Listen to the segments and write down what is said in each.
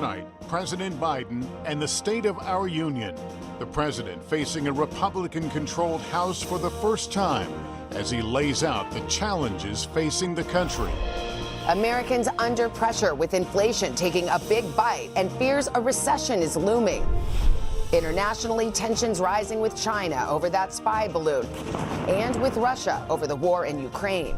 Tonight, President Biden and the state of our union. The president facing a Republican-controlled House for the first time as he lays out the challenges facing the country. Americans under pressure with inflation taking a big bite and fears a recession is looming. Internationally, tensions rising with China over that spy balloon and with Russia over the war in Ukraine.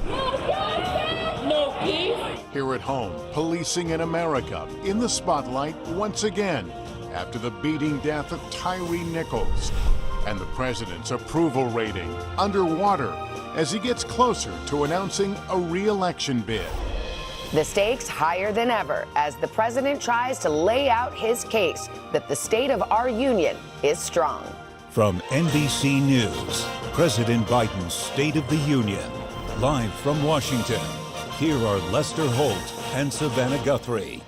No peace. Here at home, policing in America in the spotlight once again after the beating death of Tyree Nichols. And the president's approval rating underwater as he gets closer to announcing a re-election bid. The stakes higher than ever as the president tries to lay out his case that the state of our union is strong. From NBC News, President Biden's State of the Union. Live from Washington, here are Lester Holt and Savannah Guthrie.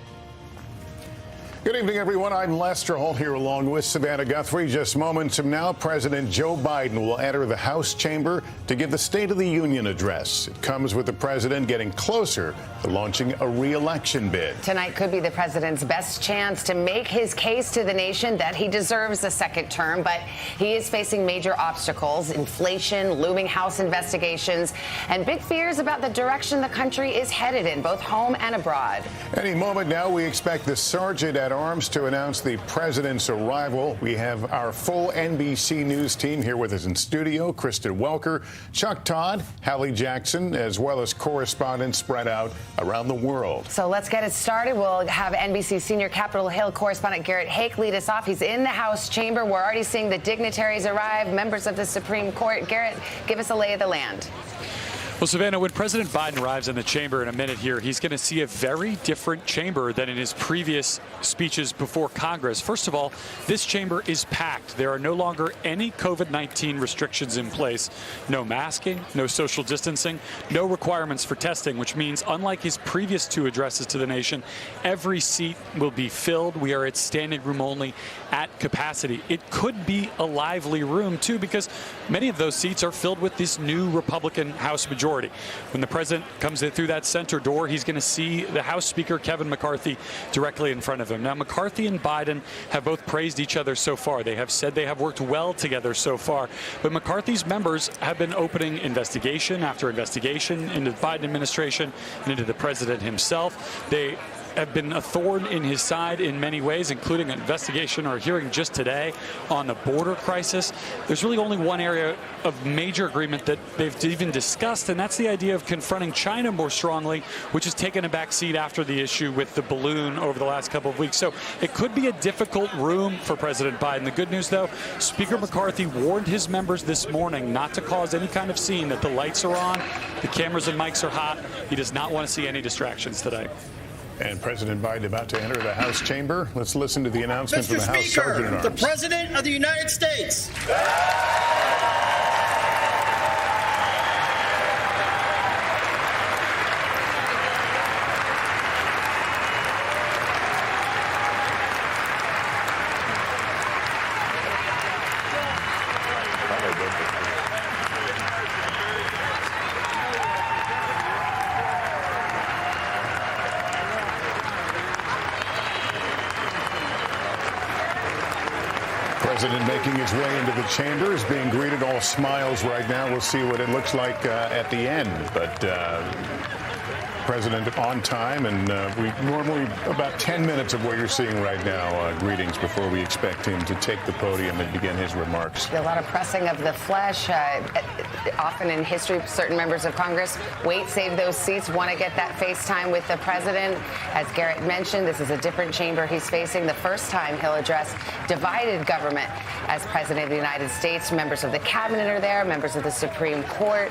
Good evening, everyone. I'm Lester Holt here along with Savannah Guthrie. Just moments from now, President Joe Biden will enter the House chamber to give the State of the Union address. It comes with the president getting closer to launching a re-election bid. Tonight could be the president's best chance to make his case to the nation that he deserves a second term, but he is facing major obstacles: inflation, looming House investigations, and big fears about the direction the country is headed in, both home and abroad. Any moment now, we expect the sergeant at arms to announce the president's arrival. We have our full NBC News team here with us in studio: Kristen Welker, Chuck Todd, Hallie Jackson, as well as correspondents spread out around the world. So let's get it started. We'll have NBC senior Capitol Hill correspondent Garrett Hake lead us off. He's in the House chamber. We're already seeing the dignitaries arrive, members of the Supreme Court. Garrett, give us a lay of the land. Well, Savannah, when President Biden arrives in the chamber in a minute here, he's going to see a very different chamber than in his previous speeches before Congress. First of all, this chamber is packed. There are no longer any COVID-19 restrictions in place. No masking, no social distancing, no requirements for testing, which means, unlike his previous two addresses to the nation, every seat will be filled. We are at standing room only at capacity. It could be a lively room, too, because many of those seats are filled with this new Republican House majority. When the president comes in through that center door, he's going to see the House Speaker, Kevin McCarthy, directly in front of him. Now, McCarthy and Biden have both praised each other so far. They have said they have worked well together so far. But McCarthy's members have been opening investigation after investigation into the Biden administration and into the president himself. They have been a thorn in his side in many ways, including an investigation or a hearing just today on the border crisis. There's really only one area of major agreement that they've even discussed, and that's the idea of confronting China more strongly, which has taken a back seat after the issue with the balloon over the last couple of weeks. So it could be a difficult room for President Biden. The good news, though, Speaker McCarthy warned his members this morning not to cause any kind of scene, that the lights are on, the cameras and mics are hot. He does not want to see any distractions today. And President Biden about to enter the House chamber. Let's listen to the announcement from the House Sergeant at Arms. The President of the United States. President making his way into the chamber is being greeted all smiles right now. We'll see what it looks like at the end. But President on time, and we normally about 10 minutes of what you're seeing right now, greetings before we expect him to take the podium and begin his remarks. A lot of pressing of the flesh. Often in history, certain members of Congress save those seats, want to get that FaceTime with the president. As Garrett mentioned, this is a different chamber he's facing. The first time he'll address divided government as president of the United States. Members of the cabinet are there, members of the Supreme Court,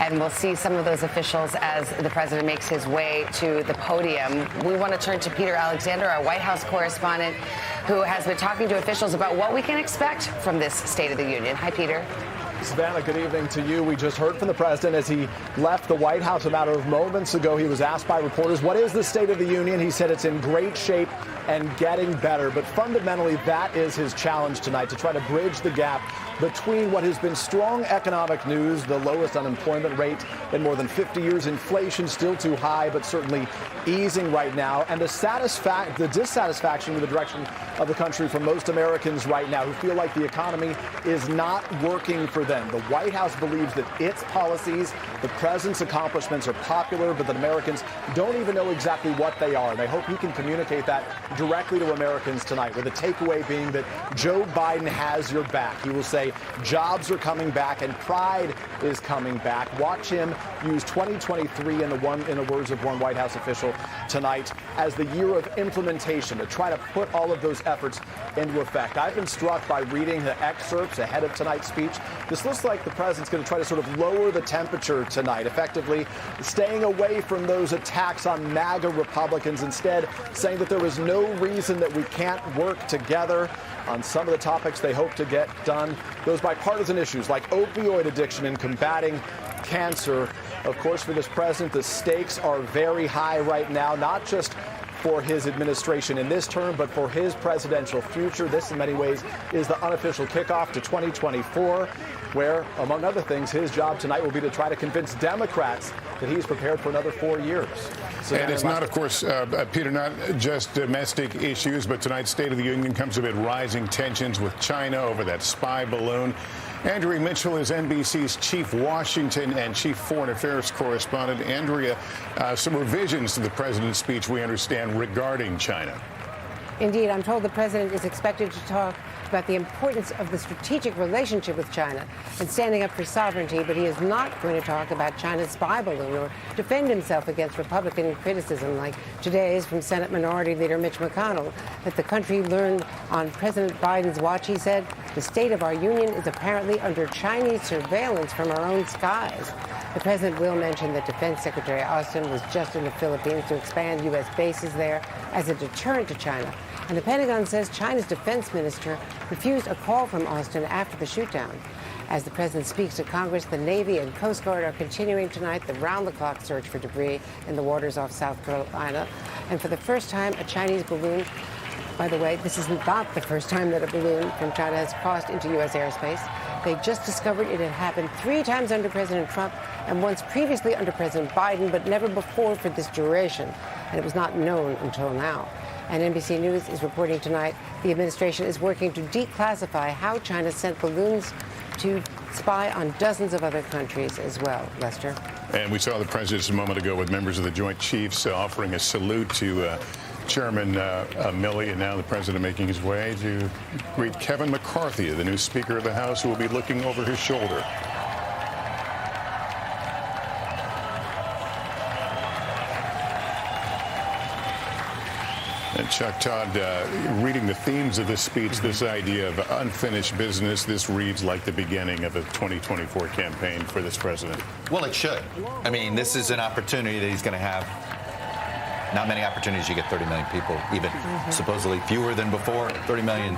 and we'll see some of those officials as the president makes his way to the podium. We want to turn to Peter Alexander, our White House correspondent, who has been talking to officials about what we can expect from this State of the Union. Hi, Peter. Savannah, good evening to you. We just heard from the president as he left the White House a matter of moments ago. He was asked by reporters, what is the State of the Union? He said it's in great shape and getting better. But fundamentally, that is his challenge tonight, to try to bridge the gap between what has been strong economic news, the lowest unemployment rate in more than 50 years, inflation still too high, but certainly easing right now, and the dissatisfaction with the direction of the country from most Americans right now who feel like the economy is not working for them. The White House believes that its policies, the president's accomplishments are popular, but that Americans don't even know exactly what they are. And I hope he can communicate that directly to Americans tonight, with the takeaway being that Joe Biden has your back. He will say jobs are coming back and pride is coming back. Watch him use 2023, in the words of one White House official tonight, as the year of implementation, to try to put all of those efforts into effect. I've been struck by reading the excerpts ahead of tonight's speech. This looks like the president's going to try to sort of lower the temperature tonight, effectively staying away from those attacks on MAGA Republicans, instead saying that there is no reason that we can't work together on some of the topics they hope to get done. Those bipartisan issues like opioid addiction and combating cancer. Of course, for this president, the stakes are very high right now, not just for his administration in this term, but for his presidential future. This, in many ways, is the unofficial kickoff to 2024, where, among other things, his job tonight will be to try to convince Democrats that he's prepared for another 4 years. So, and it's not, of course, Peter, not just domestic issues, but tonight's State of the Union comes amid rising tensions with China over that spy balloon. Andrea Mitchell is NBC's chief Washington and chief foreign affairs correspondent. Andrea, some revisions to the president's speech, we understand, regarding China. Indeed, I'm told the president is expected to talk about the importance of the strategic relationship with China and standing up for sovereignty, but he is not going to talk about China's spy balloon or defend himself against Republican criticism like today's from Senate Minority Leader Mitch McConnell, that the country learned on President Biden's watch. He said the state of our union is apparently under Chinese surveillance from our own skies. The president will mention that Defense Secretary Austin was just in the Philippines to expand U.S. bases there as a deterrent to China. And the Pentagon says China's defense minister refused a call from Austin after the shootdown. As the president speaks to Congress, the Navy and Coast Guard are continuing tonight the round-the-clock search for debris in the waters off South Carolina. And for the first time, a Chinese balloon, by the way, this is not the first time that a balloon from China has crossed into U.S. airspace. They just discovered it had happened 3 times under President Trump and once previously under President Biden, but never before for this duration. And it was not known until now. And NBC News is reporting tonight the administration is working to declassify how China sent balloons to spy on dozens of other countries as well. Lester. And we saw the president just a moment ago with members of the Joint Chiefs offering a salute to Chairman Milley, and now the president making his way to greet Kevin McCarthy, the new Speaker of the House, who will be looking over his shoulder. And Chuck Todd, reading the themes of this speech, this idea of unfinished business, this reads like the beginning of a 2024 campaign for this president. Well, it should. I mean, this is an opportunity that he's going to have. Not many opportunities. You get 30 million people, even supposedly fewer than before. 30 million.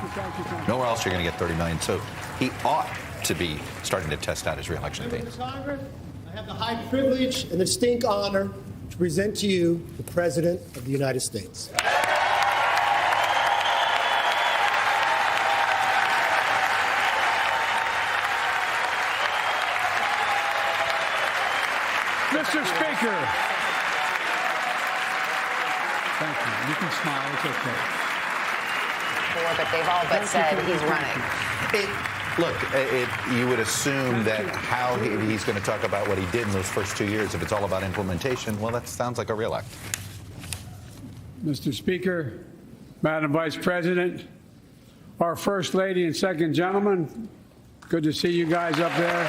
Nowhere else you're going to get 30 million. So he ought to be starting to test out his reelection themes. Congress, I have the high privilege and the distinct honor to present to you the President of the United States. Mr. Speaker. Thank you. You can smile. It's okay. But they've all but said he's running. You would assume that how he's going to talk about what he did in those first 2 years, if it's all about implementation, well, that sounds like a real act. Mr. Speaker, Madam Vice President, our First Lady and Second Gentleman, good to see you guys up there.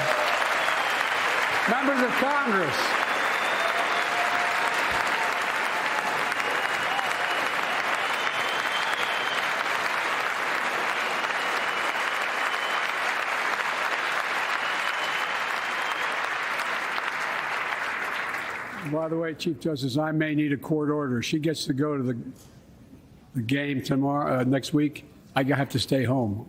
Members of Congress. By the way, Chief Justice, I may need a court order. She gets to go to the game tomorrow, next week. I have to stay home.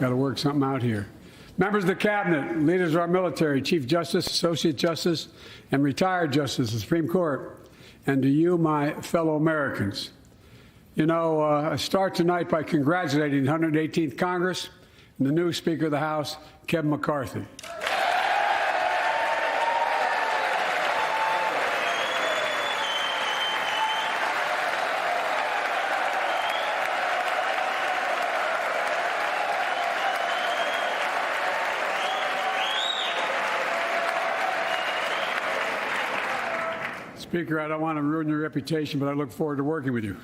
Got to work something out here. Members of the Cabinet, leaders of our military, Chief Justice, Associate Justice, and retired Justice of the Supreme Court, and to you, my fellow Americans. You know, I start tonight by congratulating the 118th Congress and the new Speaker of the House, Kevin McCarthy. Speaker, I don't want to ruin your reputation, but I look forward to working with you.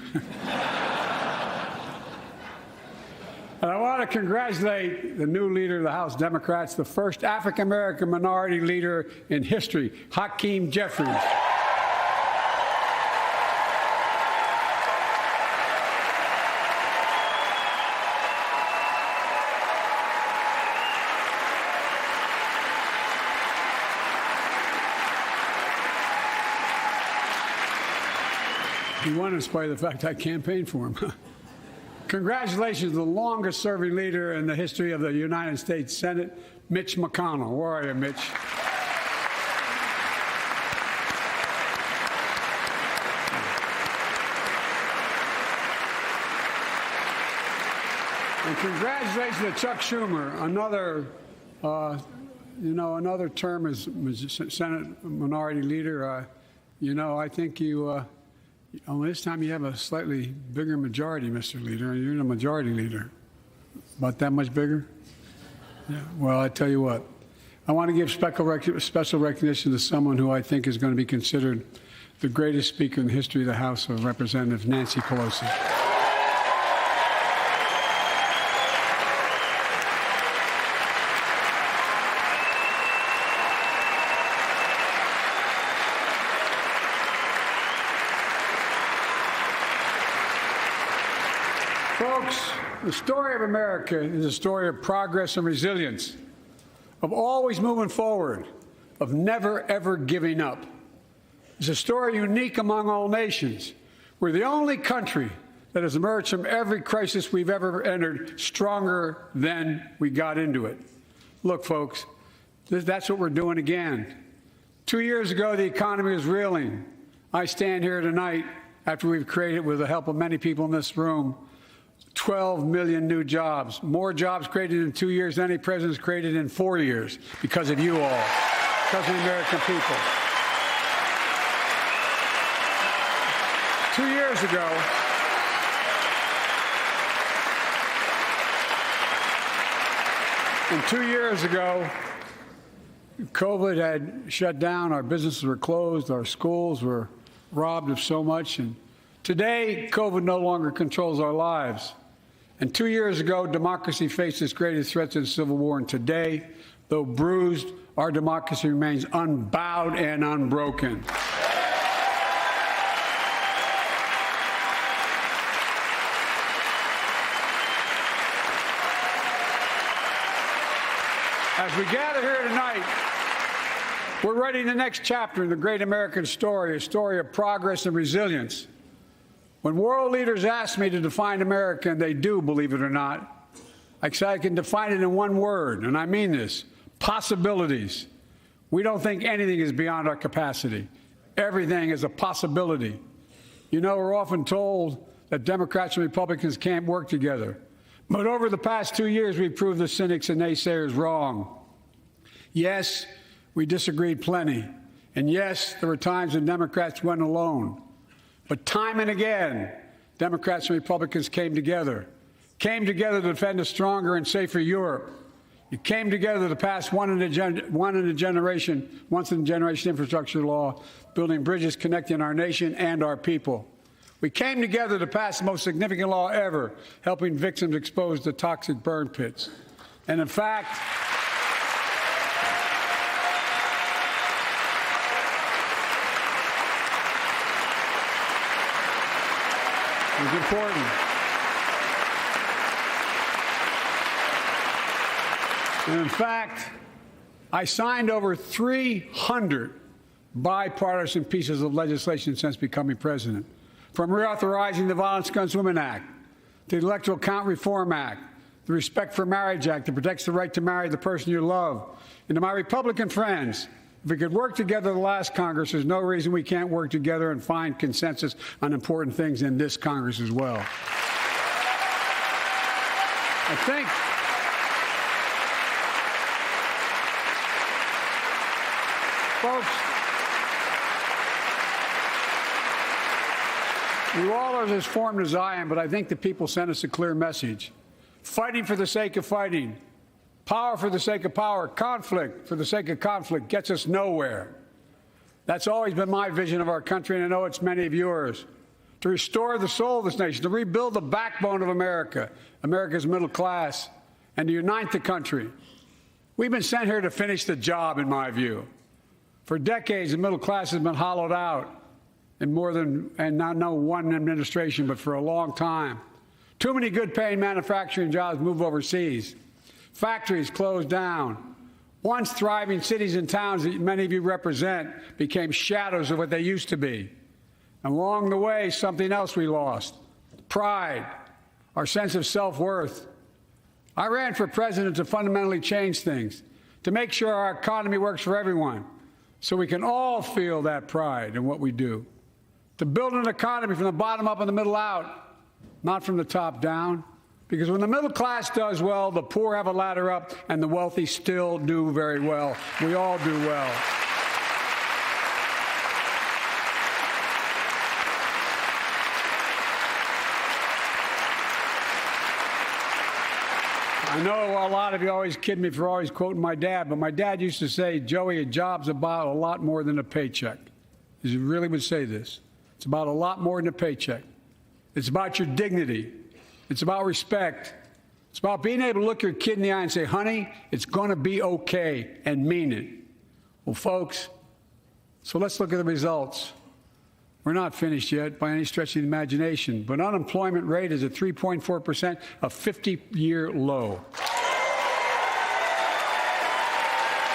And I want to congratulate the new leader of the House Democrats, the first African-American minority leader in history, Hakeem Jeffries. He won in spite of the fact I campaigned for him. Congratulations to the longest-serving leader in the history of the United States Senate, Mitch McConnell. Where are you, Mitch? And congratulations to Chuck Schumer, another term as Senate Minority Leader. I think you. This time you have a slightly bigger majority, Mr. Leader. You're the majority leader. About that much bigger? Yeah. Well, I tell you what. I want to give special recognition to someone who I think is going to be considered the greatest speaker in the history of the House of Representatives, Nancy Pelosi. Folks, the story of America is a story of progress and resilience, of always moving forward, of never, ever giving up. It's a story unique among all nations. We're the only country that has emerged from every crisis we've ever entered stronger than we got into it. Look, folks, that's what we're doing again. 2 years ago, the economy was reeling. I stand here tonight after we've created, with the help of many people in this room, 12 million new jobs, more jobs created in 2 years than any president's created in 4 years, because of you all, because of the American people. 2 years ago, and 2 years ago, COVID had shut down, our businesses were closed, our schools were robbed of so much, and today, COVID no longer controls our lives. And 2 years ago, democracy faced its greatest threats in the Civil War. And today, though bruised, our democracy remains unbowed and unbroken. As we gather here tonight, we're writing the next chapter in the great American story, a story of progress and resilience. When world leaders ask me to define America, and they do, believe it or not, I can define it in one word, and I mean this: possibilities. We don't think anything is beyond our capacity. Everything is a possibility. You know, we're often told that Democrats and Republicans can't work together. But over the past 2 years, we've proved the cynics and naysayers wrong. Yes, we disagreed plenty. And yes, there were times when Democrats went alone. But time and again, Democrats and Republicans came together to defend a stronger and safer Europe. You came together to pass once in a generation infrastructure law, building bridges connecting our nation and our people. We came together to pass the most significant law ever, helping victims exposed to toxic burn pits. And in fact, it was important. And in fact, I signed over 300 bipartisan pieces of legislation since becoming president, from reauthorizing the Violence Against Women Act, the Electoral Count Reform Act, the Respect for Marriage Act that protects the right to marry the person you love. And to my Republican friends, if we could work together the last Congress, there's no reason we can't work together and find consensus on important things in this Congress as well. I think Folks, you all are as informed as I am, but I think the people sent us a clear message. Fighting for the sake of fighting, power for the sake of power, conflict for the sake of conflict gets us nowhere. That's always been my vision of our country, and I know it's many of yours. To restore the soul of this nation, to rebuild the backbone of America, America's middle class, and to unite the country. We've been sent here to finish the job, in my view. For decades, the middle class has been hollowed out in more than, and not no one administration, but for a long time. Too many good-paying manufacturing jobs move overseas. Factories closed down. Once thriving cities and towns that many of you represent became shadows of what they used to be. And along the way, something else we lost: pride, our sense of self-worth. I ran for president to fundamentally change things, to make sure our economy works for everyone, so we can all feel that pride in what we do. To build an economy from the bottom up and the middle out, not from the top down. Because when the middle class does well, the poor have a ladder up, and the wealthy still do very well. We all do well. I know a lot of you always kid me for always quoting my dad, but my dad used to say, Joey, a job's about a lot more than a paycheck. He really would say this. It's about a lot more than a paycheck. It's about your dignity. It's about respect. It's about being able to look your kid in the eye and say, honey, it's going to be okay, and mean it. Well, folks, so let's look at the results. We're not finished yet by any stretch of the imagination, but unemployment rate is at 3.4%, a 50-year low.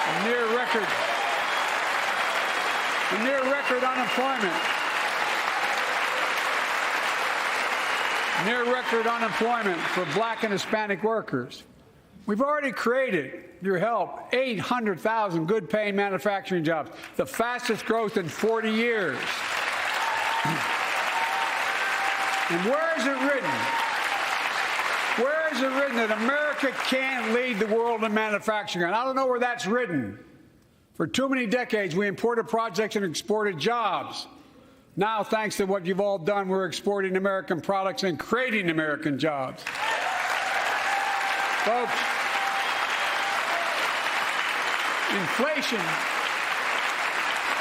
A near record unemployment. Near record unemployment for black and Hispanic workers. We've already created, your help, 800,000 good-paying manufacturing jobs, the fastest growth in 40 years. And where is it written? Where is it written that America can't lead the world in manufacturing? And I don't know where that's written. For too many decades, we imported projects and exported jobs. Now, thanks to what you've all done, we're exporting American products and creating American jobs. Folks,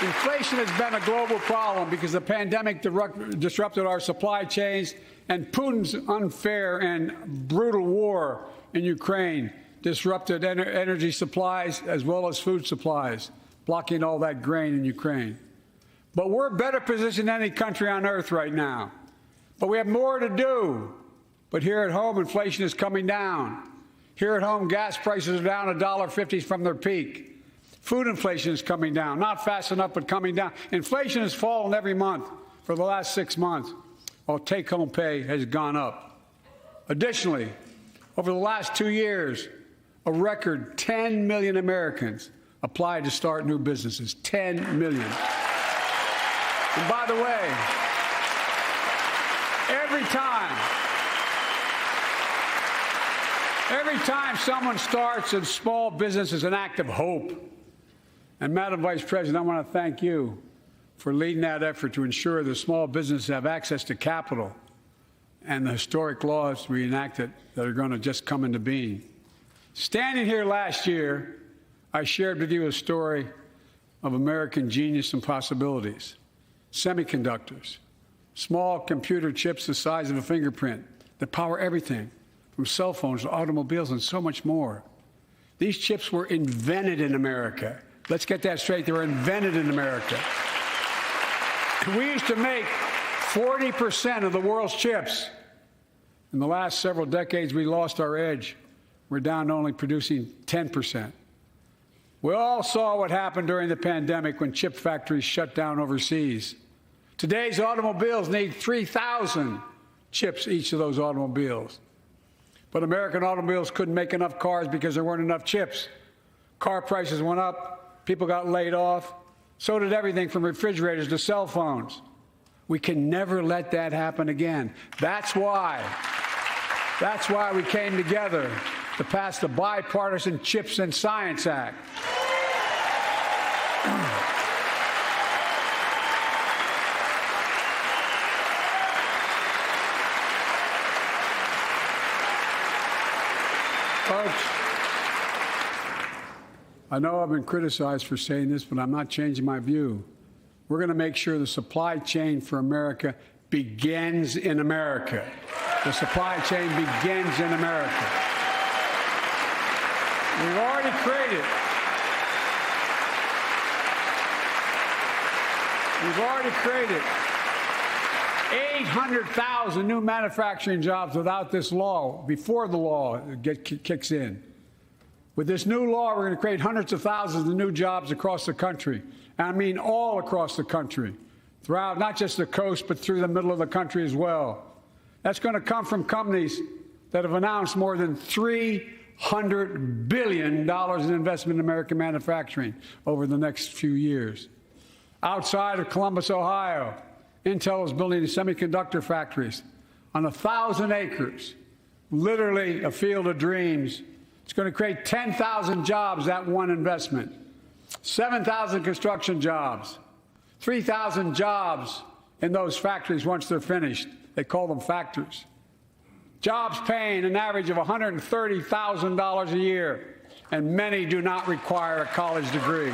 Inflation has been a global problem because the pandemic disrupted our supply chains, and Putin's unfair and brutal war in Ukraine disrupted energy supplies as well as food supplies, blocking all that grain in Ukraine. But we're better positioned than any country on earth right now. But we have more to do. But here at home, inflation is coming down. Here at home, gas prices are down $1.50 from their peak. Food inflation is coming down, not fast enough, but coming down. Inflation has fallen every month for the last 6 months, while take-home pay has gone up. Additionally, over the last 2 years, a record 10 million Americans applied to start new businesses. 10 million. And by the way, every time someone starts a small business is an act of hope. And Madam Vice President, I want to thank you for leading that effort to ensure that small businesses have access to capital and the historic laws we enacted that are going to just come into being. Standing here last year, I shared with you a story of American genius and possibilities. Semiconductors, small computer chips the size of a fingerprint that power everything from cell phones to automobiles and so much more. These chips were invented in America. Let's get that straight. They were invented in America. We used to make 40% of the world's chips. In the last several decades, we lost our edge. We're down to only producing 10%. We all saw what happened during the pandemic when chip factories shut down overseas. Today's automobiles need 3,000 chips, each of those automobiles. But American automobiles couldn't make enough cars because there weren't enough chips. Car prices went up. People got laid off. So did everything from refrigerators to cell phones. We can never let that happen again. That's why we came together to pass the Bipartisan Chips and Science Act. Folks, I know I've been criticized for saying this, but I'm not changing my view. We're going to make sure the supply chain for America begins in America. The supply chain begins in America. We've already created 800,000 new manufacturing jobs without this law, before the law kicks in. With this new law, we're going to create hundreds of thousands of new jobs across the country. And I mean all across the country, throughout not just the coast, but through the middle of the country as well. That's going to come from companies that have announced more than $300 billion in investment in American manufacturing over the next few years. Outside of Columbus, Ohio, Intel is building semiconductor factories on 1,000 acres, literally a field of dreams. It's going to create 10,000 jobs, that one investment, 7,000 construction jobs, 3,000 jobs in those factories once they're finished. They call them factories. Jobs paying an average of $130,000 a year, and many do not require a college degree.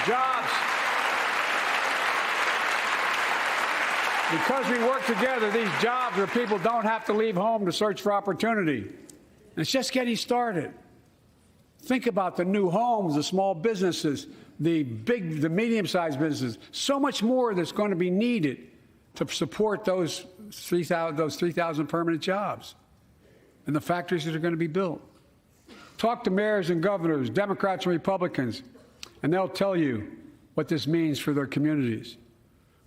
Jobs. Because we work together, these jobs where people don't have to leave home to search for opportunity. And it's just getting started. Think about the new homes, the small businesses, the medium-sized businesses. So much more that's going to be needed to support those 3,000 permanent jobs and the factories that are going to be built. Talk to mayors and governors, Democrats and Republicans, and they'll tell you what this means for their communities.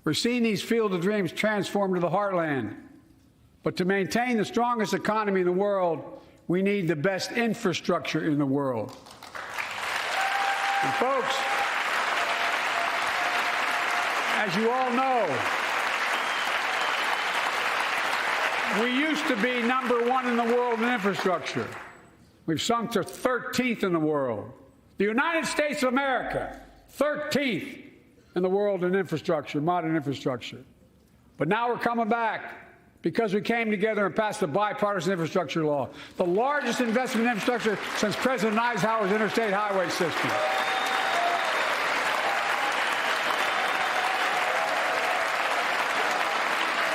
We're seeing these field of dreams transform to the heartland. But to maintain the strongest economy in the world, we need the best infrastructure in the world. And folks, as you all know, we used to be #1 in the world in infrastructure. We've sunk to 13th in the world. The United States of America, 13th in the world in infrastructure, modern infrastructure. But now we're coming back because we came together and passed the bipartisan infrastructure law, the largest investment in infrastructure since President Eisenhower's interstate highway system.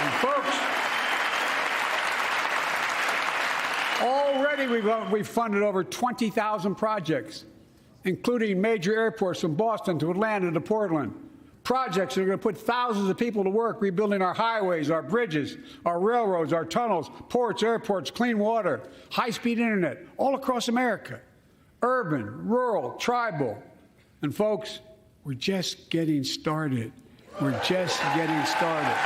And folks, already we've funded over 20,000 projects, including major airports from Boston to Atlanta to Portland. Projects that are going to put thousands of people to work rebuilding our highways, our bridges, our railroads, our tunnels, ports, airports, clean water, high-speed internet, all across America. Urban, rural, tribal. And folks, we're just getting started. We're just getting started.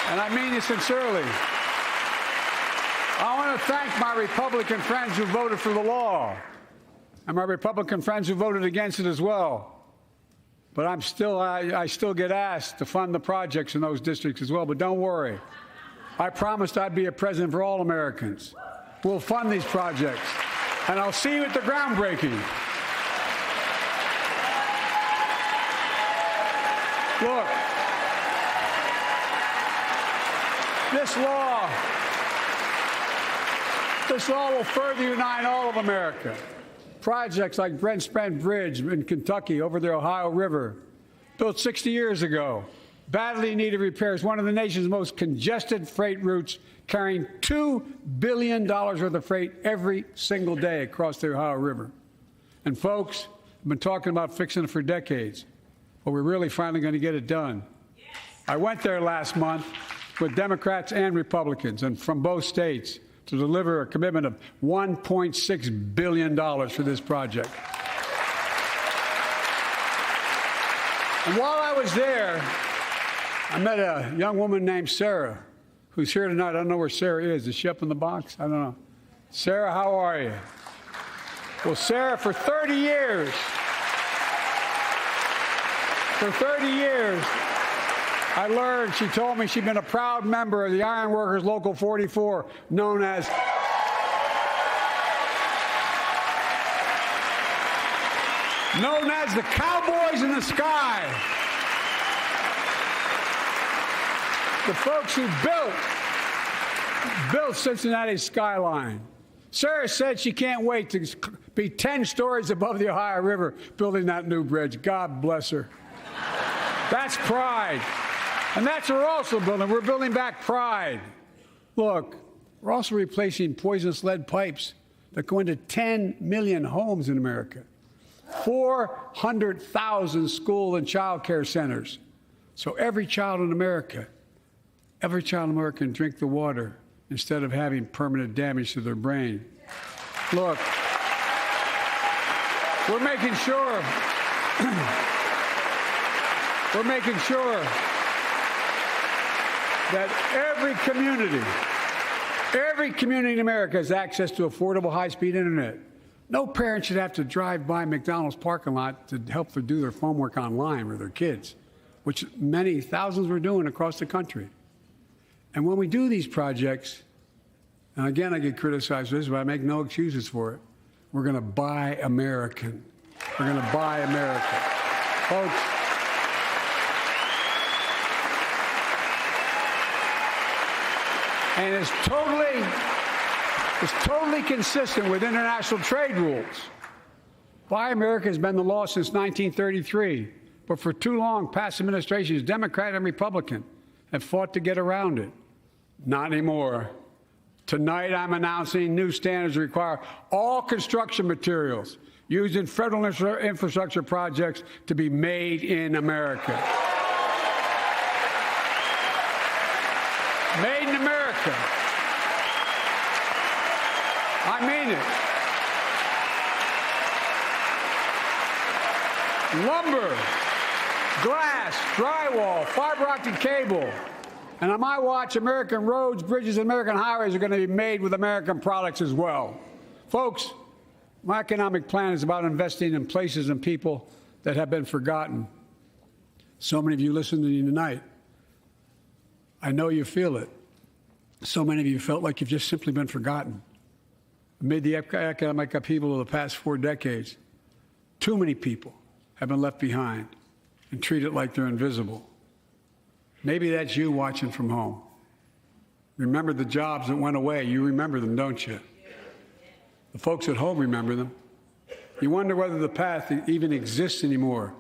And I mean it sincerely. I want to thank my Republican friends who voted for the law, and my Republican friends who voted against it as well. But I still get asked to fund the projects in those districts as well. But don't worry. I promised I'd be a president for all Americans. We'll fund these projects. And I'll see you at the groundbreaking. Look, this law will further unite all of America. Projects like Brent Spence Bridge in Kentucky over the Ohio River, built 60 years ago, badly needed repairs, one of the nation's most congested freight routes, carrying $2 billion worth of freight every single day across the Ohio River. And folks, I've been talking about fixing it for decades, but we're really finally going to get it done. I went there last month with Democrats and Republicans, and from both states, to deliver a commitment of $1.6 billion for this project. And while I was there, I met a young woman named Sarah, who's here tonight. I don't know where Sarah is. Is she up in the box? I don't know. Sarah, how are you? Well, Sarah, for 30 years, I learned, she told me she'd been a proud member of the Iron Workers Local 44, known as the Cowboys in the Sky. the folks who built Cincinnati's skyline. Sarah said she can't wait to be 10 stories above the Ohio River building that new bridge. God bless her. That's pride. And that's what we're also building. We're building back pride. Look, we're also replacing poisonous lead pipes that go into 10 million homes in America, 400,000 school and child care centers. So every child in America can drink the water instead of having permanent damage to their brain. Look, we're making sure that every community in America has access to affordable high-speed internet. No parent should have to drive by McDonald's parking lot to help them do their homework online with their kids, which many thousands were doing across the country. And when we do these projects, and again, I get criticized for this, but I make no excuses for it. We're going to buy American. We're going to buy America. Folks, and it's totally consistent with international trade rules. Buy America has been the law since 1933, but for too long, past administrations, Democrat and Republican, have fought to get around it. Not anymore. Tonight, I'm announcing new standards that require all construction materials used in federal infrastructure projects to be made in America. Made in America. I mean it. Lumber, glass, drywall, fiber optic cable. And on my watch, American roads, bridges, and American highways are going to be made with American products as well. Folks, my economic plan is about investing in places and people that have been forgotten. So many of you listening to me tonight, I know you feel it. So many of you felt like you've just simply been forgotten. Amid the economic upheaval of the past 4 decades, too many people have been left behind and treated like they're invisible. Maybe that's you watching from home. Remember the jobs that went away. You remember them, don't you? The folks at home remember them. You wonder whether the path even exists anymore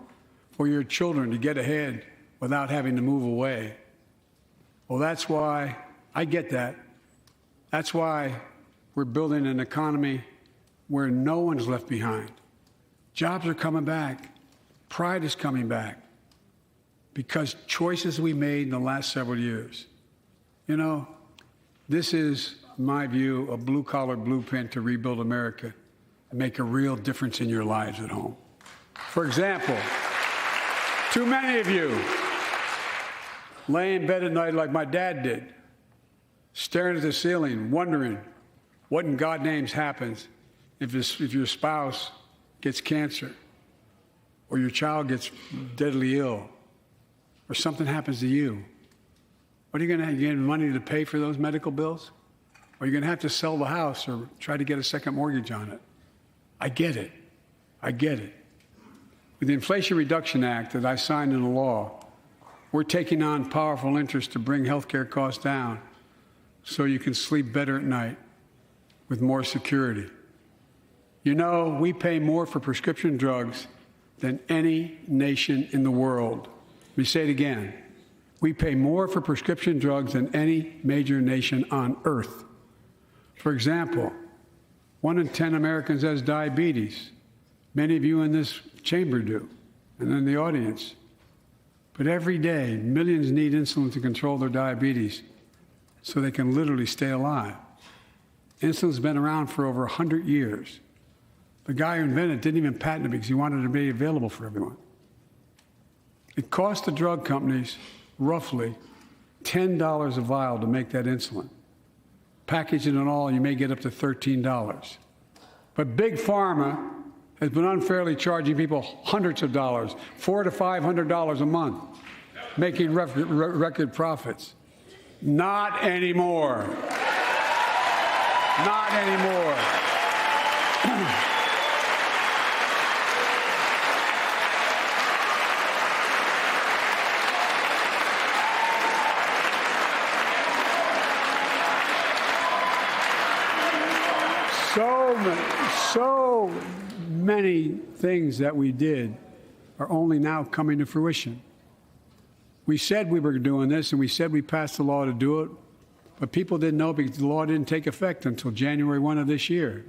for your children to get ahead without having to move away. Well, that's why I get that. That's why we're building an economy where no one's left behind. Jobs are coming back. Pride is coming back. Because choices we made in the last several years. You know, this is, in my view, a blue-collar blueprint to rebuild America and make a real difference in your lives at home. For example, too many of you lay in bed at night like my dad did, staring at the ceiling, wondering what in God's name happens if your spouse gets cancer or your child gets deadly ill, or something happens to you. What are you going to have? You get money to pay for those medical bills? Or are you going to have to sell the house or try to get a second mortgage on it? I get it. I get it. With the Inflation Reduction Act that I signed into law, we're taking on powerful interests to bring health care costs down so you can sleep better at night with more security. You know, we pay more for prescription drugs than any nation in the world. Let me say it again. We pay more for prescription drugs than any major nation on earth. For example, 1 in 10 Americans has diabetes. Many of you in this chamber do, and in the audience. But every day, millions need insulin to control their diabetes so they can literally stay alive. Insulin's been around for over 100 years. The guy who invented it didn't even patent it because he wanted it to be available for everyone. It costs the drug companies roughly $10 a vial to make that insulin. Package it and all, you may get up to $13. But Big Pharma has been unfairly charging people hundreds of dollars, $400 to $500 a month, making record profits. Not anymore. Not anymore. so many things that we did are only now coming to fruition. We said we were doing this, and we said we passed the law to do it, but people didn't know because the law didn't take effect until January 1 of this year.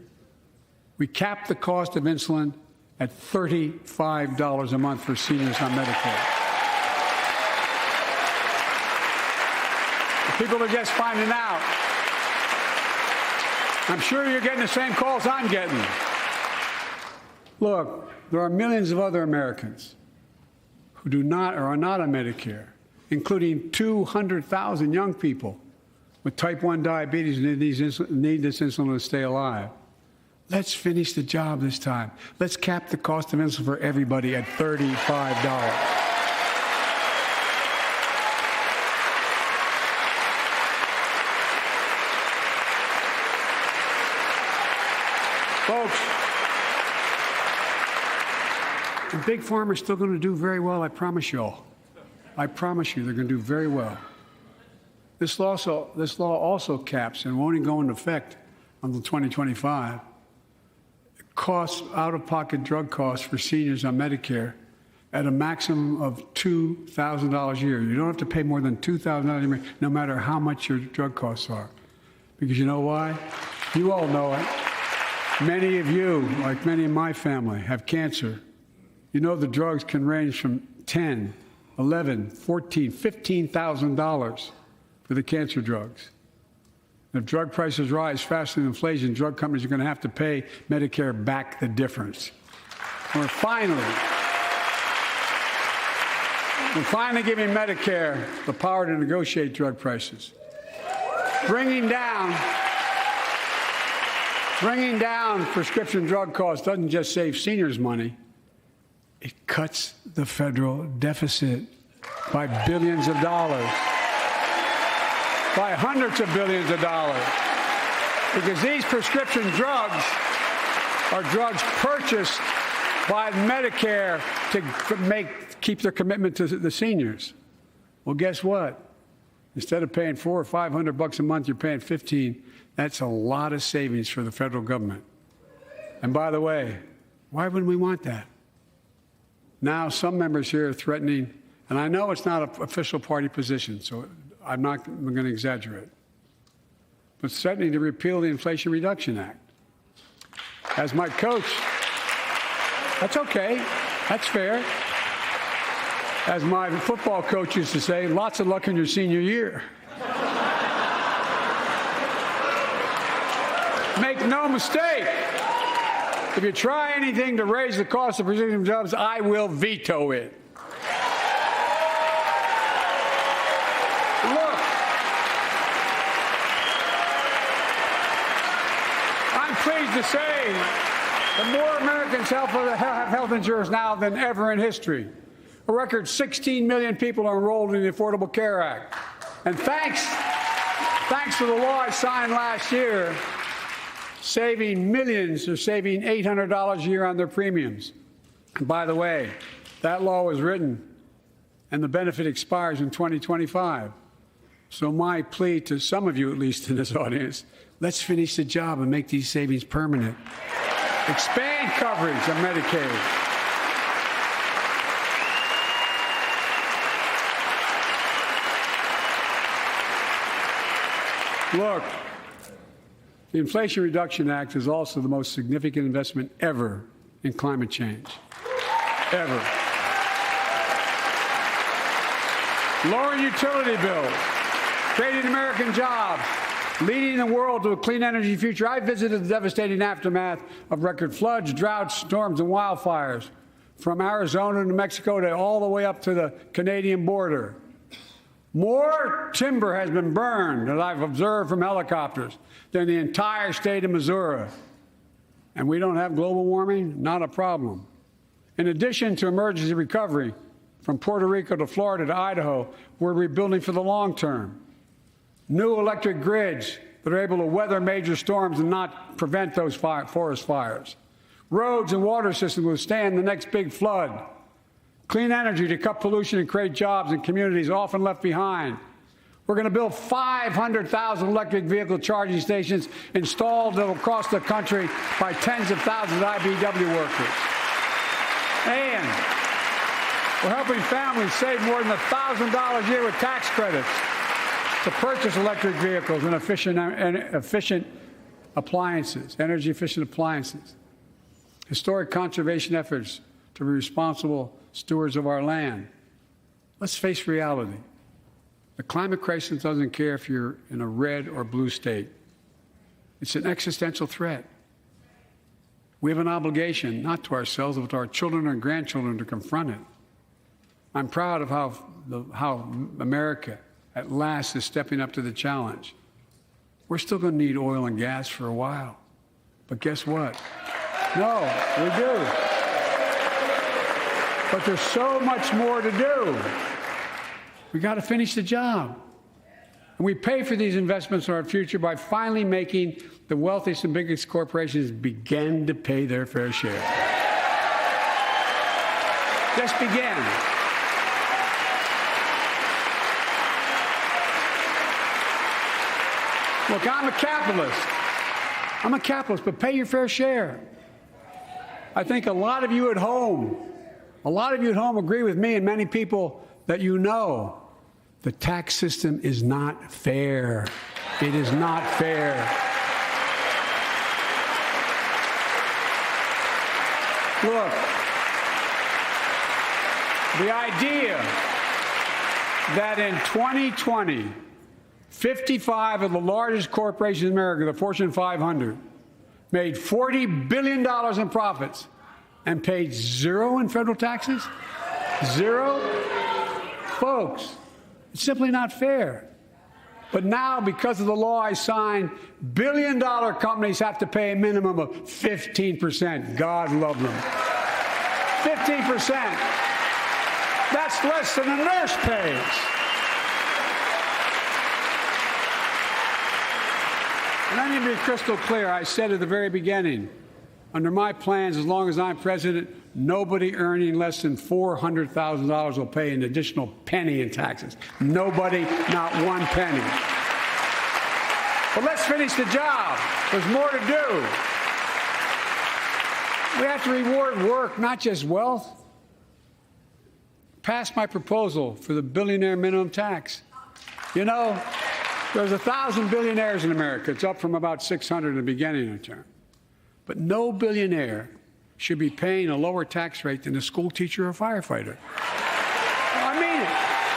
We capped the cost of insulin at $35 a month for seniors on Medicare. People are just finding out. I'm sure you're getting the same calls I'm getting. Look, there are millions of other Americans who do not or are not on Medicare, including 200,000 young people with type 1 diabetes and need this insulin to stay alive. Let's finish the job this time. Let's cap the cost of insulin for everybody at $35. Folks, and Big Pharma is still going to do very well, I promise you all. I promise you they're going to do very well. This law also caps and won't even go into effect until 2025. Costs, out-of-pocket drug costs for seniors on Medicare at a maximum of $2,000 a year. You don't have to pay more than $2,000 a year, no matter how much your drug costs are. Because you know why? You all know it. Many of you, like many in my family, have cancer. You know the drugs can range from $10,000, $11,000, $14,000, $15,000 for the cancer drugs. If drug prices rise faster than inflation, drug companies are going to have to pay Medicare back the difference. We're finally giving Medicare the power to negotiate drug prices. Bringing down prescription drug costs doesn't just save seniors money, it cuts the federal deficit by billions of dollars, by hundreds of billions of dollars, because these prescription drugs are drugs purchased by Medicare to keep their commitment to the seniors. Well, guess what? Instead of paying $400 or $500 a month, you're paying $15. That's a lot of savings for the federal government. And by the way, why wouldn't we want that? Now, some members here are threatening, and I know it's not an official party position, so I'm going to exaggerate, but threatening to repeal the Inflation Reduction Act. As my coach, that's okay, that's fair. As my football coach used to say, lots of luck in your senior year. Make no mistake, if you try anything to raise the cost of prescription drugs, I will veto it. Look, I'm pleased to say that more Americans have health insurance now than ever in history. A record 16 million people are enrolled in the Affordable Care Act. And thanks to the law I signed last year, saving millions are saving $800 a year on their premiums. And by the way, that law was written and the benefit expires in 2025. So my plea to some of you, at least in this audience, let's finish the job and make these savings permanent. Expand coverage of Medicaid. Look, the Inflation Reduction Act is also the most significant investment ever in climate change. Ever. Lowering utility bills, creating American jobs, leading the world to a clean energy future. I visited the devastating aftermath of record floods, droughts, storms, and wildfires from Arizona to Mexico to all the way up to the Canadian border. More timber has been burned, as I've observed from helicopters, than the entire state of Missouri. And we don't have global warming? Not a problem. In addition to emergency recovery, from Puerto Rico to Florida to Idaho, we're rebuilding for the long term. New electric grids that are able to weather major storms and not prevent those forest fires. Roads and water systems withstand the next big flood. Clean energy to cut pollution and create jobs in communities often left behind. We're going to build 500,000 electric vehicle charging stations installed across the country by tens of thousands of IBEW workers. And we're helping families save more than $1,000 a year with tax credits to purchase electric vehicles and efficient appliances, energy-efficient appliances. Historic conservation efforts to be responsible stewards of our land. Let's face reality. The climate crisis doesn't care if you're in a red or blue state. It's an existential threat. We have an obligation, not to ourselves, but to our children and grandchildren, to confront it. I'm proud of how America, at last, is stepping up to the challenge. We're still going to need oil and gas for a while. But guess what? No, we do. But there's so much more to do. We got to finish the job. And we pay for these investments in our future by finally making the wealthiest and biggest corporations begin to pay their fair share. Just begin. Look, I'm a capitalist, but pay your fair share. I think a lot of you at home agree with me and many people that you know. The tax system is not fair. It is not fair. Look, the idea that in 2020, 55 of the largest corporations in America, the Fortune 500, made $40 billion in profits and paid zero in federal taxes? Zero? Folks, it's simply not fair. But now, because of the law I signed, billion-dollar companies have to pay a minimum of 15%. God love them. 15%. That's less than a nurse pays. And I need to be crystal clear. I said at the very beginning, under my plans, as long as I'm president, nobody earning less than $400,000 will pay an additional penny in taxes. Nobody, not one penny. But let's finish the job. There's more to do. We have to reward work, not just wealth. Pass my proposal for the billionaire minimum tax. You know, there's 1,000 billionaires in America. It's up from about 600 in the beginning of the term. But no billionaire should be paying a lower tax rate than a school teacher or firefighter. I mean it.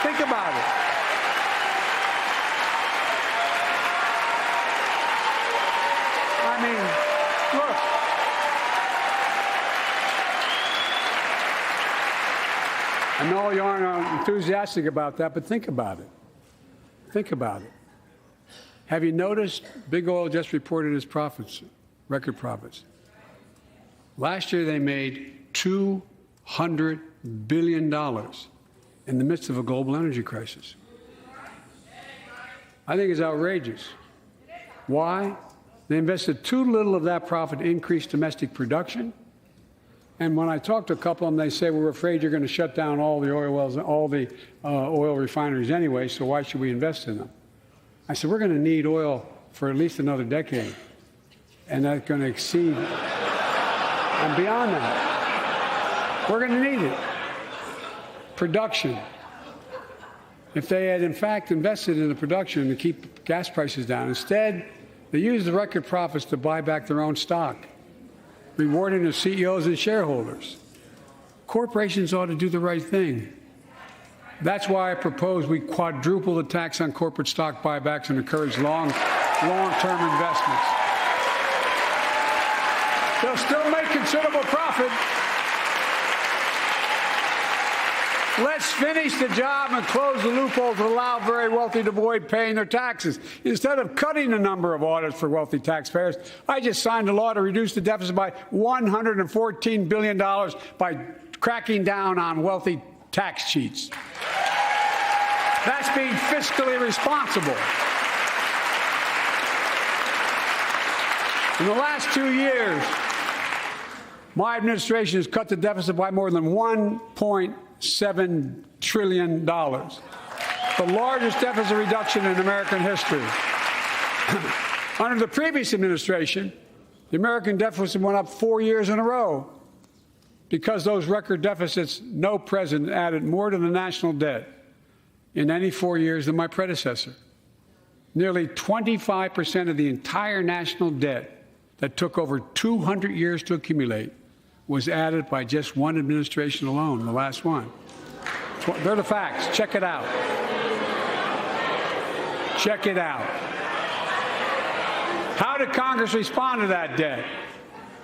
Think about it. I mean, look. I know you aren't enthusiastic about that, but think about it. Think about it. Have you noticed Big Oil just reported its profits, record profits? Last year they made $200 billion in the midst of a global energy crisis. I think it's outrageous. Why? They invested too little of that profit to increase domestic production. And when I talk to a couple of them, they say, we're afraid you're going to shut down all the oil wells, all the oil refineries anyway, so why should we invest in them? I said, we're going to need oil for at least another decade. And that's going to exceed and beyond that. We're going to need it. Production. If they had, in fact, invested in the production to keep gas prices down, instead, they used the record profits to buy back their own stock, rewarding the CEOs and shareholders. Corporations ought to do the right thing. That's why I propose we quadruple the tax on corporate stock buybacks and encourage long-term investments. They'll still make considerable profit. Let's finish the job and close the loopholes that allow very wealthy to avoid paying their taxes. Instead of cutting the number of audits for wealthy taxpayers, I just signed a law to reduce the deficit by $114 billion by cracking down on wealthy tax cheats. That's being fiscally responsible. In the last 2 years, my administration has cut the deficit by more than $1.7 trillion. the largest deficit reduction in American history. Under the previous administration, the American deficit went up 4 years in a row. Because those record deficits, no president added more to the national debt in any 4 years than my predecessor. Nearly 25% of the entire national debt that took over 200 years to accumulate was added by just one administration alone, the last one. They're the facts. Check it out. Check it out. How did Congress respond to that debt?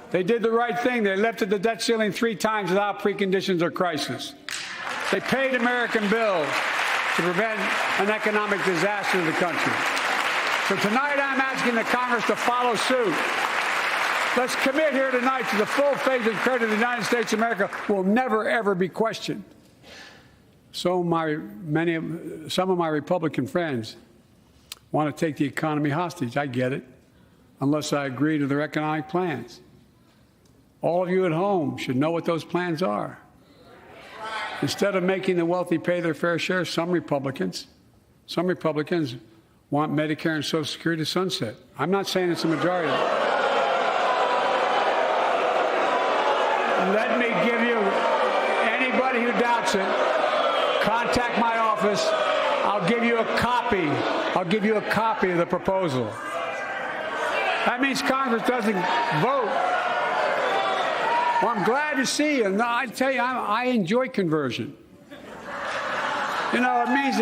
They did the right thing. They lifted the debt ceiling 3 times without preconditions or crisis. They paid American bills to prevent an economic disaster to the country. So tonight I'm asking the Congress to follow suit. Let's commit here tonight to the full faith and credit of the United States of America will never, ever be questioned. Some of my Republican friends want to take the economy hostage. I get it, unless I agree to their economic plans. All of you at home should know what those plans are. Instead of making the wealthy pay their fair share, some Republicans want Medicare and Social Security to sunset. I'm not saying it's a majority. Let me give you, anybody who doubts it, contact my office. I'll give you a copy. I'll give you a copy of the proposal. That means Congress doesn't vote. Well, I'm glad to see you. And I tell you, I enjoy conversion. You know, it means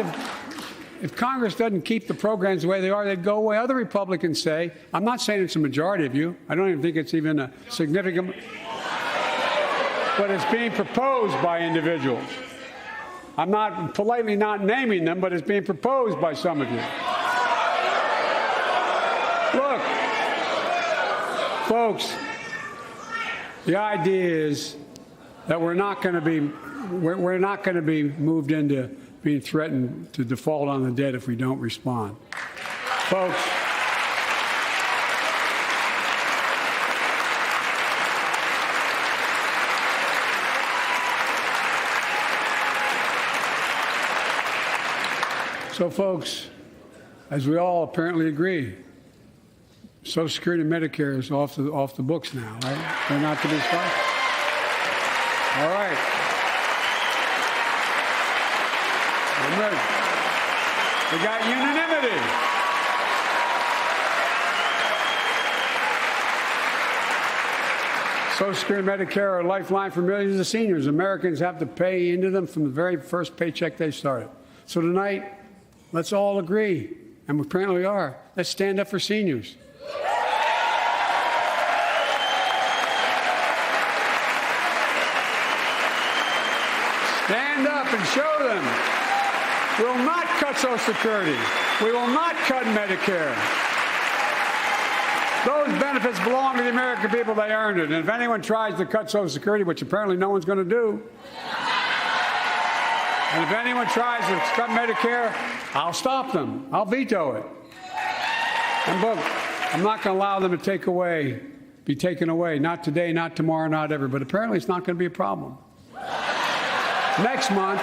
if Congress doesn't keep the programs the way they are, they'd go away. Other Republicans say, I'm not saying it's a majority of you. I don't even think it's even a significant, but it's being proposed by individuals. I'm not politely not naming them, but it's being proposed by some of you. Look, folks, the idea is that we're not going to be moved into being threatened to default on the debt if we don't respond. Folks, as we all apparently agree, Social Security and Medicare is off the books now, right? They're not to be sponsored. All right. I'm ready. We got unanimity. Social Security and Medicare are a lifeline for millions of seniors. Americans have to pay into them from the very first paycheck they started. So tonight, let's all agree, and we apparently are, let's stand up for seniors. Stand up and show them. We will not cut Social Security. We will not cut Medicare. Those benefits belong to the American people. They earned it. And if anyone tries to cut Social Security, which apparently no one's going to do, and if anyone tries to cut Medicare, I'll stop them. I'll veto it. And look, I'm not going to allow them to be taken away. Not today, not tomorrow, not ever. But apparently it's not going to be a problem. Next month,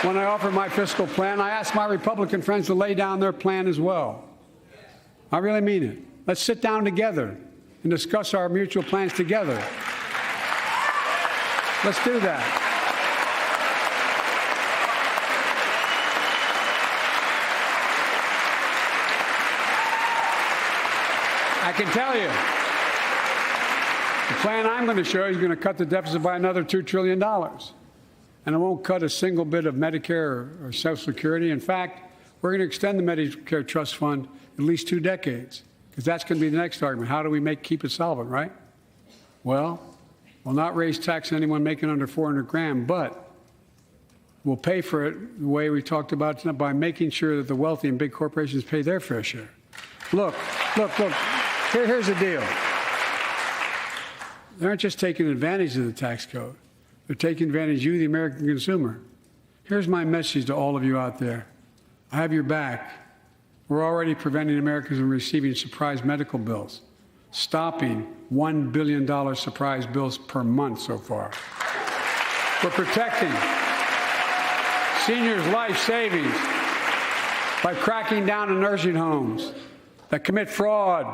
when I offer my fiscal plan, I ask my Republican friends to lay down their plan as well. I really mean it. Let's sit down together and discuss our mutual plans together. Let's do that. I can tell you, the plan I'm going to show you is going to cut the deficit by another $2 trillion. And it won't cut a single bit of Medicare or Social Security. In fact, we're going to extend the Medicare Trust Fund at least 2 decades, because that's going to be the next argument. How do we keep it solvent, right? Well, we'll not raise tax on anyone making under $400,000, but we'll pay for it the way we talked about tonight, by making sure that the wealthy and big corporations pay their fair share. Look. Here's the deal. They aren't just taking advantage of the tax code. They're taking advantage of you, the American consumer. Here's my message to all of you out there. I have your back. We're already preventing Americans from receiving surprise medical bills, stopping $1 billion surprise bills per month so far. We're protecting seniors' life savings by cracking down on nursing homes that commit fraud,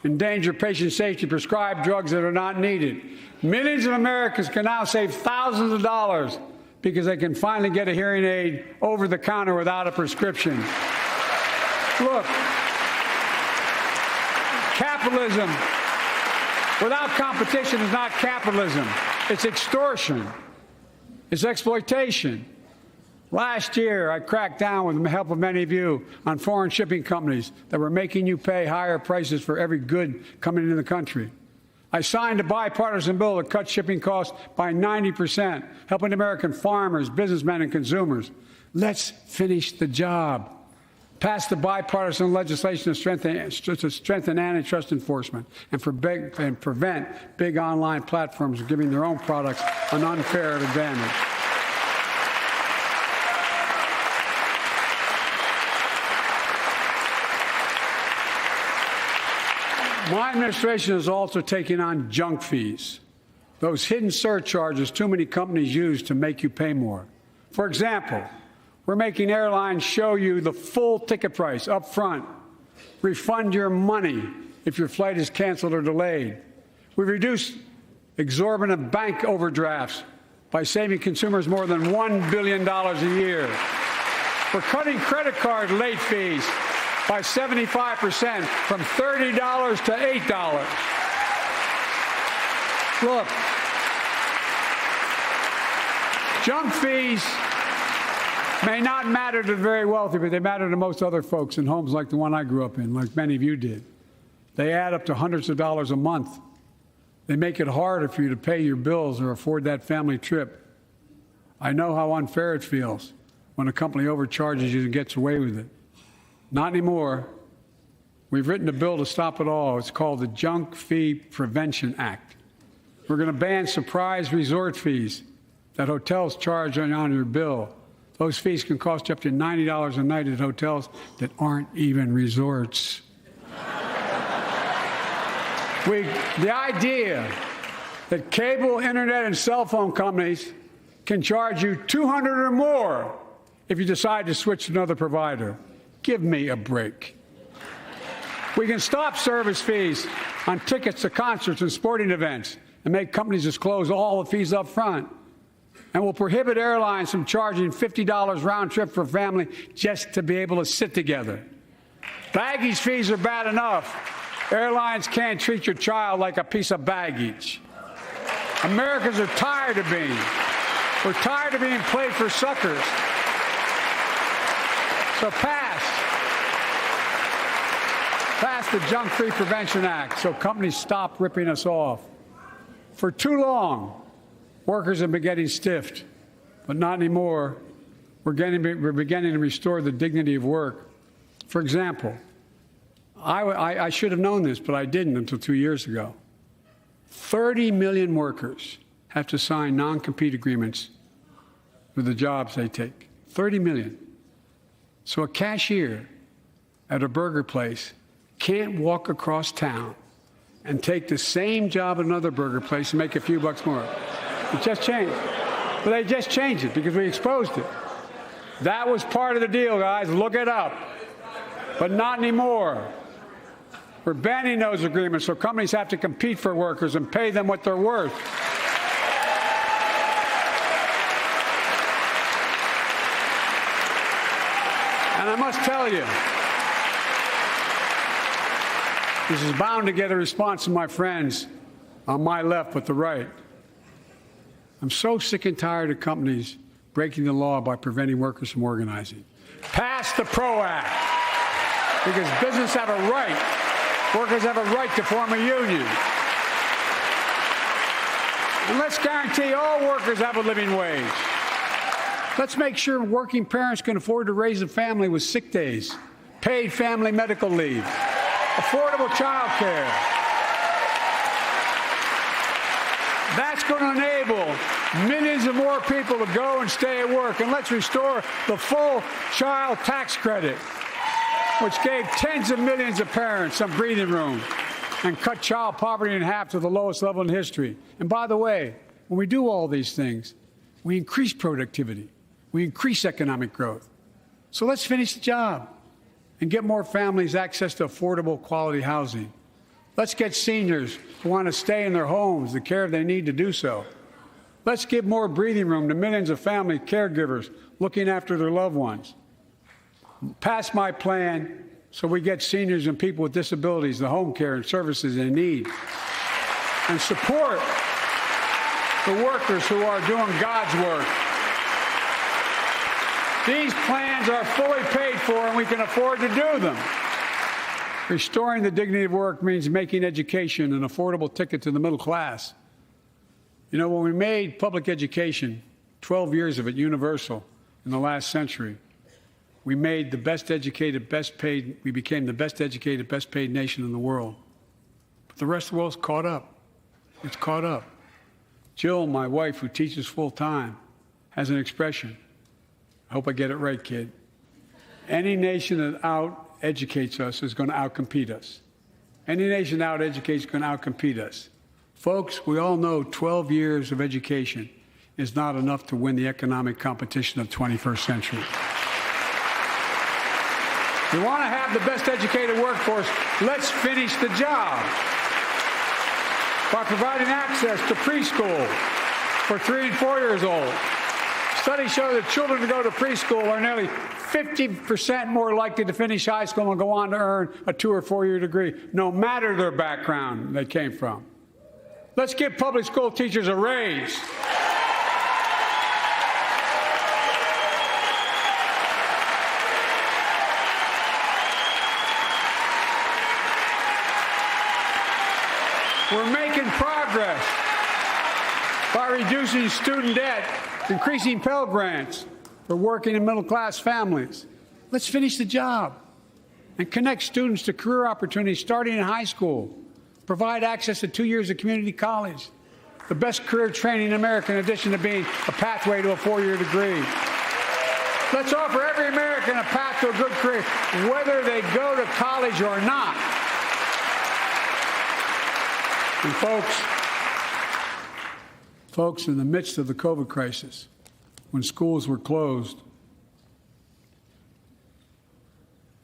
endanger patient safety, prescribe drugs that are not needed. Millions of Americans can now save thousands of dollars because they can finally get a hearing aid over the counter without a prescription. Look, capitalism without competition is not capitalism. It's extortion. It's exploitation. Last year, I cracked down with the help of many of you on foreign shipping companies that were making you pay higher prices for every good coming into the country. I signed a bipartisan bill to cut shipping costs by 90%, helping American farmers, businessmen, and consumers. Let's finish the job. Pass the bipartisan legislation to strengthen antitrust enforcement and prevent big online platforms from giving their own products an unfair advantage. My administration is also taking on junk fees, those hidden surcharges too many companies use to make you pay more. For example, we're making airlines show you the full ticket price up front, refund your money if your flight is canceled or delayed. We've reduced exorbitant bank overdrafts by saving consumers more than $1 billion a year. We're cutting credit card late fees by 75%, from $30 to $8. Look, junk fees may not matter to the very wealthy, but they matter to most other folks in homes like the one I grew up in, like many of you did. They add up to hundreds of dollars a month. They make it harder for you to pay your bills or afford that family trip. I know how unfair it feels when a company overcharges you and gets away with it. Not anymore. We've written a bill to stop it all. It's called the Junk Fee Prevention Act. We're going to ban surprise resort fees that hotels charge on your bill. Those fees can cost you up to $90 a night at hotels that aren't even resorts. The idea that cable, internet, and cell phone companies can charge you $200 or more if you decide to switch to another provider. Give me a break. We can stop service fees on tickets to concerts and sporting events and make companies disclose all the fees up front. And we'll prohibit airlines from charging $50 round trip for a family just to be able to sit together. Baggage fees are bad enough. Airlines can't treat your child like a piece of baggage. Americans are tired of being. We're tired of being played for suckers. So pass the Junk Fee Prevention Act so companies stop ripping us off. For too long, workers have been getting stiffed, but not anymore. We're beginning to restore the dignity of work. For example, I should have known this, but I didn't until 2 years ago. 30 million workers have to sign non-compete agreements for the jobs they take. 30 million. So a cashier at a burger place can't walk across town and take the same job at another burger place and make a few bucks more. It just changed. But they just changed it because we exposed it. That was part of the deal, guys. Look it up. But not anymore. We're banning those agreements so companies have to compete for workers and pay them what they're worth. And I must tell you, this is bound to get a response from my friends on my left but the right. I'm so sick and tired of companies breaking the law by preventing workers from organizing. Pass the PRO Act, because business have a right, workers have a right to form a union. And let's guarantee all workers have a living wage. Let's make sure working parents can afford to raise a family with sick days, paid family medical leave, affordable child care. That's going to enable millions of more people to go and stay at work. And let's restore the full child tax credit, which gave tens of millions of parents some breathing room and cut child poverty in half to the lowest level in history. And by the way, when we do all these things, we increase productivity. We increase economic growth. So let's finish the job and get more families access to affordable, quality housing. Let's get seniors who want to stay in their homes the care they need to do so. Let's give more breathing room to millions of family caregivers looking after their loved ones. Pass my plan so we get seniors and people with disabilities the home care and services they need. And support the workers who are doing God's work. These plans are fully paid for, and we can afford to do them. Restoring the dignity of work means making education an affordable ticket to the middle class. You know, when we made public education, 12 years of it universal in the last century, we made the best educated, best paid, we became the best educated, best paid nation in the world. But the rest of the world's caught up. It's caught up. Jill, my wife, who teaches full time, has an expression. I hope I get it right, kid. Any nation that out-educates us is going to out-compete us. Any nation that out-educates is going to out-compete us. Folks, we all know 12 years of education is not enough to win the economic competition of the 21st century. We want to have the best educated workforce. Let's finish the job by providing access to preschool for 3 and 4 years old. Studies show that children who go to preschool are nearly 50% more likely to finish high school and go on to earn a 2- or 4-year degree, no matter their background they came from. Let's give public school teachers a raise. We're making progress by reducing student debt, increasing Pell Grants for working and middle-class families. Let's finish the job and connect students to career opportunities starting in high school. Provide access to 2 years of community college, the best career training in America, in addition to being a pathway to a 4-year degree. Let's offer every American a path to a good career, whether they go to college or not. And folks, in the midst of the COVID crisis, when schools were closed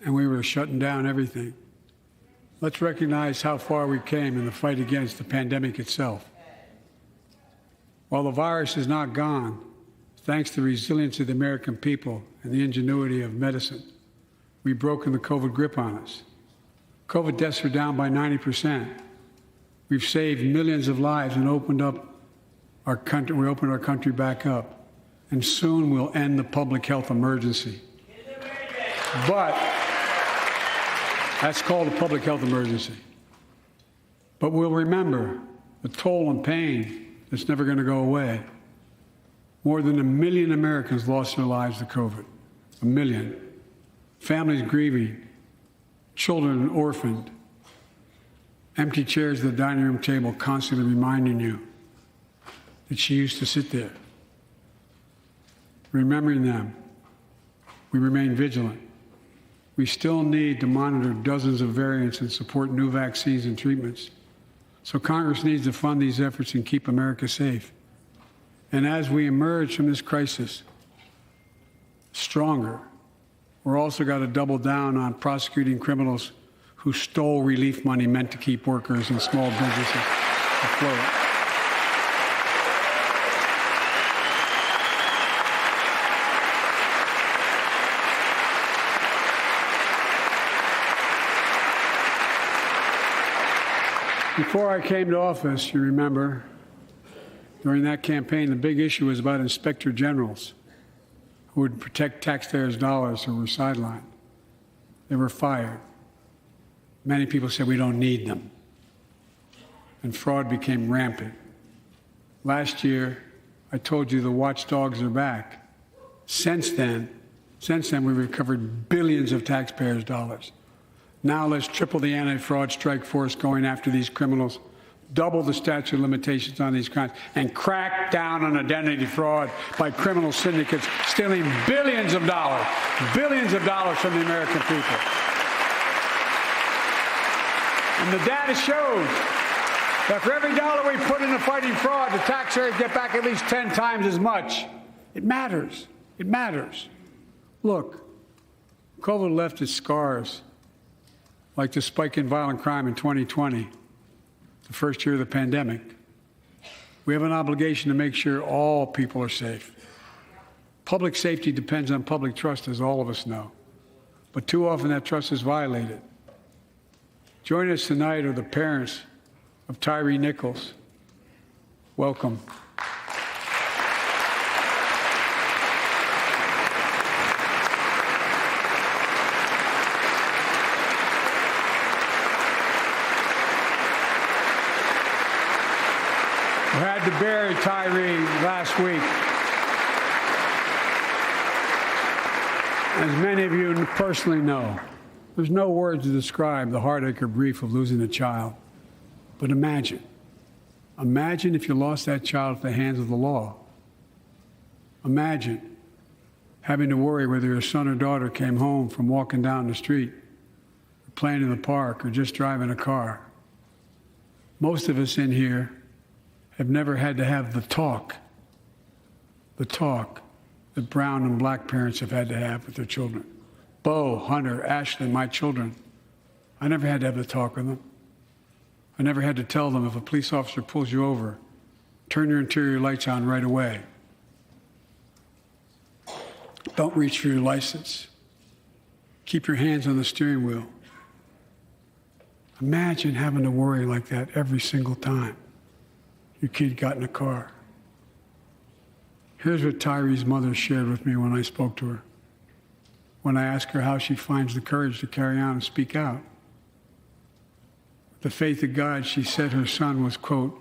and we were shutting down everything, let's recognize how far we came in the fight against the pandemic itself. While the virus is not gone, thanks to the resilience of the American people and the ingenuity of medicine, we've broken the COVID grip on us. COVID deaths are down by 90%. We've saved millions of lives and opened up our country. We opened our country back up, and soon we'll end the public health emergency. But that's called a public health emergency. But we'll remember the toll and pain that's never going to go away. More than 1 million Americans lost their lives to COVID. 1 million. Families grieving, children orphaned, empty chairs at the dining room table constantly reminding you that she used to sit there. Remembering them, we remain vigilant. We still need to monitor dozens of variants and support new vaccines and treatments. So Congress needs to fund these efforts and keep America safe. And as we emerge from this crisis stronger, we're also got to double down on prosecuting criminals who stole relief money meant to keep workers and small businesses afloat. Before I came to office, you remember, during that campaign, the big issue was about inspector generals who would protect taxpayers' dollars who were sidelined. They were fired. Many people said we don't need them. And fraud became rampant. Last year, I told you the watchdogs are back. Since then, we've recovered billions of taxpayers' dollars. Now let's triple the anti-fraud strike force going after these criminals, double the statute of limitations on these crimes, and crack down on identity fraud by criminal syndicates stealing billions of dollars from the American people. And the data shows that for every dollar we put into fighting fraud, the taxpayers get back at least 10 times as much. It matters. It matters. Look, COVID left its scars, like the spike in violent crime in 2020, the first year of the pandemic. We have an obligation to make sure all people are safe. Public safety depends on public trust, as all of us know. But too often that trust is violated. Joining us tonight are the parents of Tyre Nichols. Welcome. We had to bury Tyre last week. As many of you personally know, there's no words to describe the heartache or grief of losing a child. But imagine if you lost that child at the hands of the law. Imagine having to worry whether your son or daughter came home from walking down the street, or playing in the park, or just driving a car. Most of us in here have never had to have the talk that brown and black parents have had to have with their children. Bo, Hunter, Ashley, my children. I never had to have the talk with them. I never had to tell them, if a police officer pulls you over, turn your interior lights on right away. Don't reach for your license. Keep your hands on the steering wheel. Imagine having to worry like that every single time your kid got in a car. Here's what Tyre's mother shared with me when I spoke to her. When I asked her how she finds the courage to carry on and speak out. The faith of God, she said her son was, quote,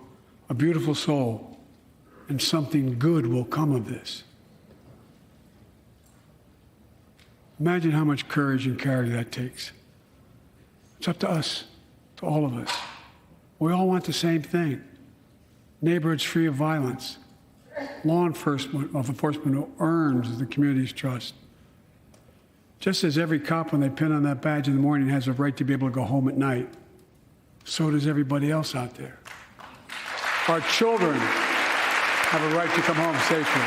a beautiful soul, and something good will come of this. Imagine how much courage and character that takes. It's up to us, to all of us. We all want the same thing. Neighborhoods free of violence. Law enforcement who earns the community's trust. Just as every cop, when they pin on that badge in the morning, has a right to be able to go home at night, so does everybody else out there. Our children have a right to come home safely.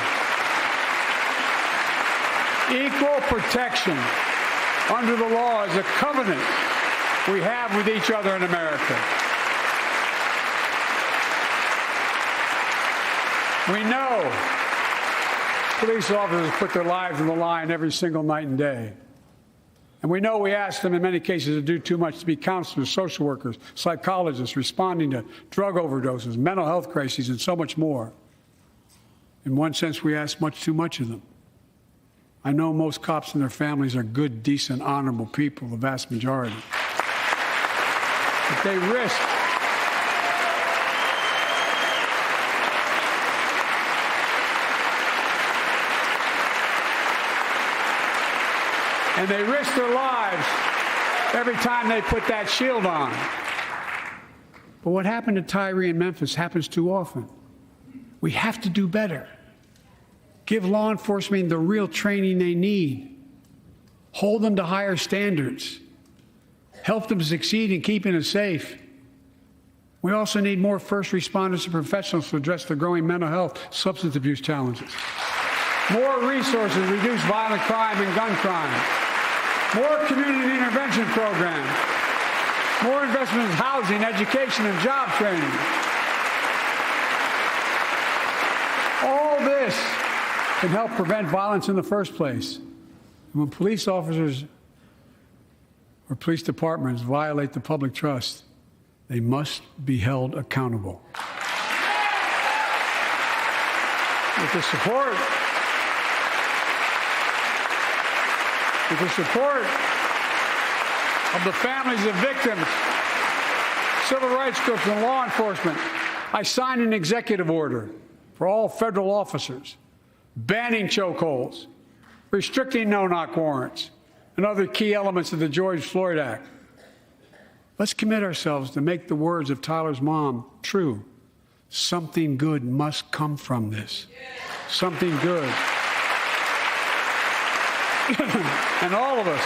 Equal protection under the law is a covenant we have with each other in America. We know police officers put their lives on the line every single night and day. And we know we ask them in many cases to do too much, to be counselors, social workers, psychologists, responding to drug overdoses, mental health crises, and so much more. In one sense, we ask much too much of them. I know most cops and their families are good, decent, honorable people, the vast majority. But they risk and they risk their lives every time they put that shield on. But what happened to Tyre in Memphis happens too often. We have to do better. Give law enforcement the real training they need. Hold them to higher standards. Help them succeed in keeping us safe. We also need more first responders and professionals to address the growing mental health, substance abuse challenges. More resources to reduce violent crime and gun crime. More community intervention programs. More investment in housing, education, and job training. All this can help prevent violence in the first place. And when police officers or police departments violate the public trust, they must be held accountable. With the support of the families of victims, civil rights groups, and law enforcement, I signed an executive order for all federal officers, banning chokeholds, restricting no-knock warrants, and other key elements of the George Floyd Act. Let's commit ourselves to make the words of Tyler's mom true. Something good must come from this. Something good. And all of us